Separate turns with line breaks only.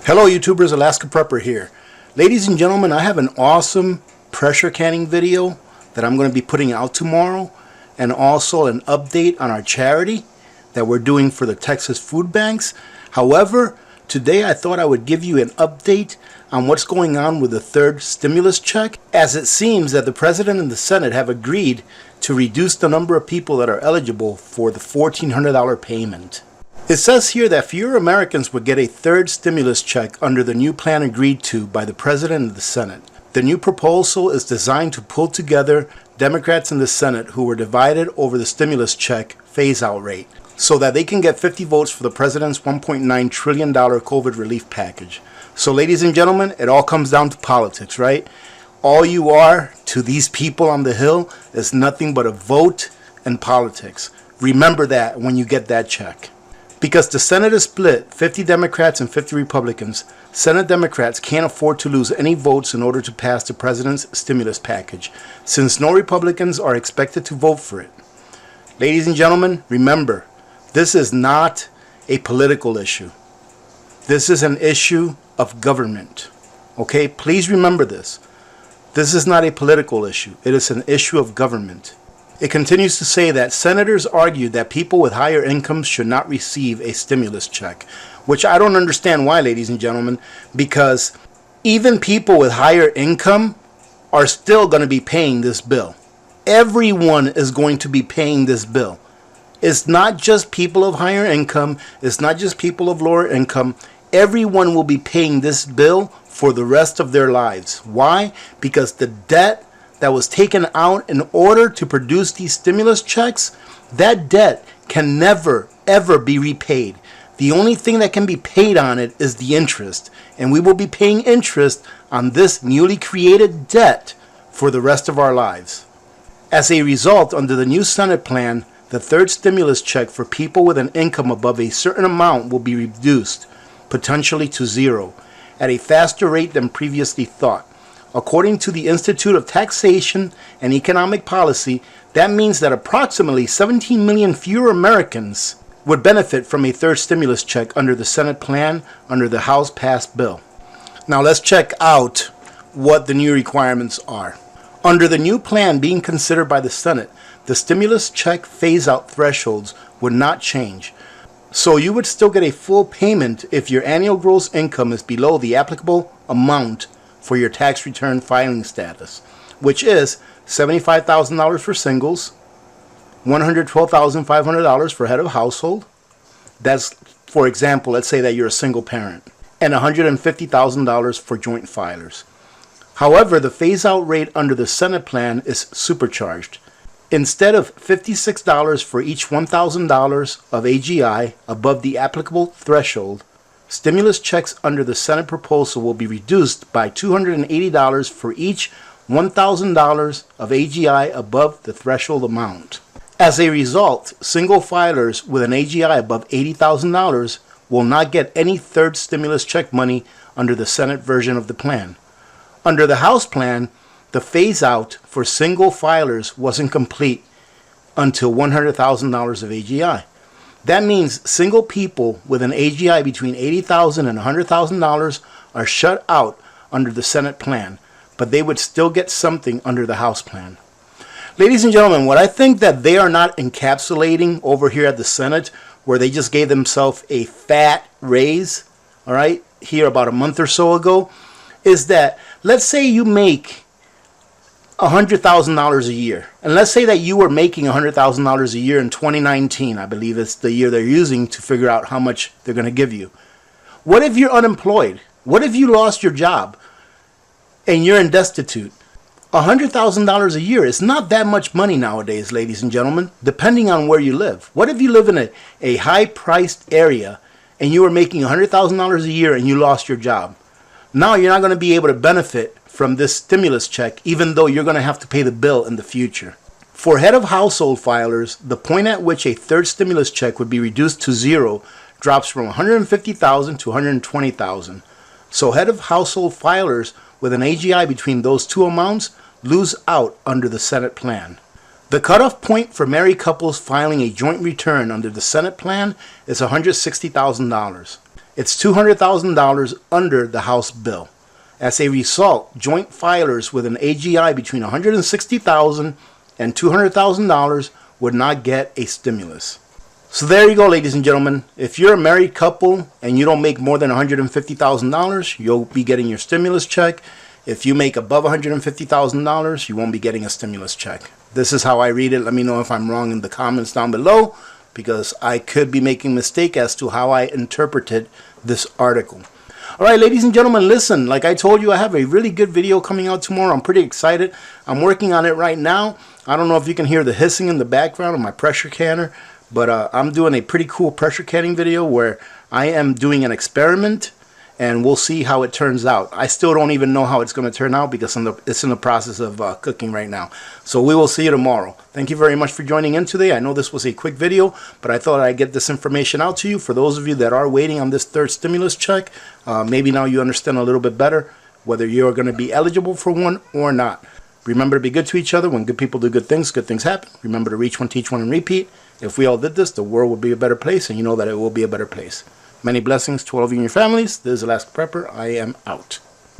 Hello YouTubers, Alaska Prepper here. Ladies and gentlemen, I have an awesome pressure canning video that I'm going to be putting out tomorrow, and also an update on our charity that we're doing for the Texas food banks. However, today I thought I would give you an update on what's going on with the third stimulus check, as it seems that the President and the Senate have agreed to reduce the number of people that are eligible for the $1,400 payment. It says here that fewer Americans would get a third stimulus check under the new plan agreed to by the President and the Senate. The new proposal is designed to pull together Democrats in the Senate who were divided over the stimulus check phase-out rate, so that they can get 50 votes for the President's $1.9 trillion COVID relief package. So ladies and gentlemen, it all comes down to politics, right? All you are to these people on the Hill is nothing but a vote and politics. Remember that when you get that check. Because the Senate is split, 50 Democrats and 50 Republicans, Senate Democrats can't afford to lose any votes in order to pass the President's stimulus package, since no Republicans are expected to vote for it. Ladies and gentlemen, remember, this is not a political issue. This is an issue of government. Okay? Please remember this. This is not a political issue. It is an issue of government. It continues to say that senators argued that people with higher incomes should not receive a stimulus check, which I don't understand why, ladies and gentlemen, because even people with higher income are still going to be paying this bill. Everyone is going to be paying this bill. It's not just people of higher income. It's not just people of lower income. Everyone will be paying this bill for the rest of their lives. Why? Because the debt that was taken out in order to produce these stimulus checks, that debt can never, ever be repaid. The only thing that can be paid on it is the interest. And we will be paying interest on this newly created debt for the rest of our lives. As a result, under the new Senate plan, the third stimulus check for people with an income above a certain amount will be reduced, potentially to zero, at a faster rate than previously thought. According to the Institute of Taxation and Economic Policy, that means that approximately 17 million fewer Americans would benefit from a third stimulus check under the Senate plan under the House-passed bill. Now let's check out what the new requirements are. Under the new plan being considered by the Senate, the stimulus check phase-out thresholds would not change. So you would still get a full payment if your annual gross income is below the applicable amount for your tax return filing status, which is $75,000 for singles, $112,500 for head of household. That's, for example, let's say that you're a single parent, and $150,000 for joint filers. However, the phase-out rate under the Senate plan is supercharged. Instead of $56 for each $1,000 of AGI above the applicable threshold, stimulus checks under the Senate proposal will be reduced by $280 for each $1,000 of AGI above the threshold amount. As a result, single filers with an AGI above $80,000 will not get any third stimulus check money under the Senate version of the plan. Under the House plan, the phase-out for single filers wasn't complete until $100,000 of AGI. That means single people with an AGI between $80,000 and $100,000 are shut out under the Senate plan, but they would still get something under the House plan. Ladies and gentlemen, what I think that they are not encapsulating over here at the Senate, where they just gave themselves a fat raise, all right, here about a month or so ago, is that let's say you make $100,000 a year. And let's say that you were making $100,000 a year in 2019. I believe it's the year they're using to figure out how much they're going to give you. What if you're unemployed? What if you lost your job and you're in destitute? $100,000 a year is not that much money nowadays, ladies and gentlemen, depending on where you live. What if you live in a high-priced area and you were making $100,000 a year and you lost your job? Now you're not going to be able to benefit from this stimulus check, even though you're going to have to pay the bill in the future. For head of household filers, the point at which a third stimulus check would be reduced to zero drops from $150,000 to $120,000. So head of household filers with an AGI between those two amounts lose out under the Senate plan. The cutoff point for married couples filing a joint return under the Senate plan is $160,000. It's $200,000 under the House bill. As a result, joint filers with an AGI between $160,000 and $200,000 would not get a stimulus. So there you go, ladies and gentlemen. If you're a married couple and you don't make more than $150,000, you'll be getting your stimulus check. If you make above $150,000, you won't be getting a stimulus check. This is how I read it. Let me know if I'm wrong in the comments down below, because I could be making a mistake as to how I interpreted this article. All right, ladies and gentlemen, listen, like I told you, I have a really good video coming out tomorrow. I'm pretty excited. I'm working on it right now. I don't know if you can hear the hissing in the background of my pressure canner, but I'm doing a pretty cool pressure canning video where I am doing an experiment, and we'll see how it turns out. I still don't even know how it's going to turn out because it's in the process of cooking right now. So we will see you tomorrow. Thank you very much for joining in today. I know this was a quick video, but I thought I'd get this information out to you. For those of you that are waiting on this third stimulus check, maybe now you understand a little bit better whether you're going to be eligible for one or not. Remember to be good to each other. When good people do good things happen. Remember to reach one, teach one, and repeat. If we all did this, the world would be a better place, and you know that it will be a better place. Many blessings to all of you and your families. This is Alaska Prepper. I am out.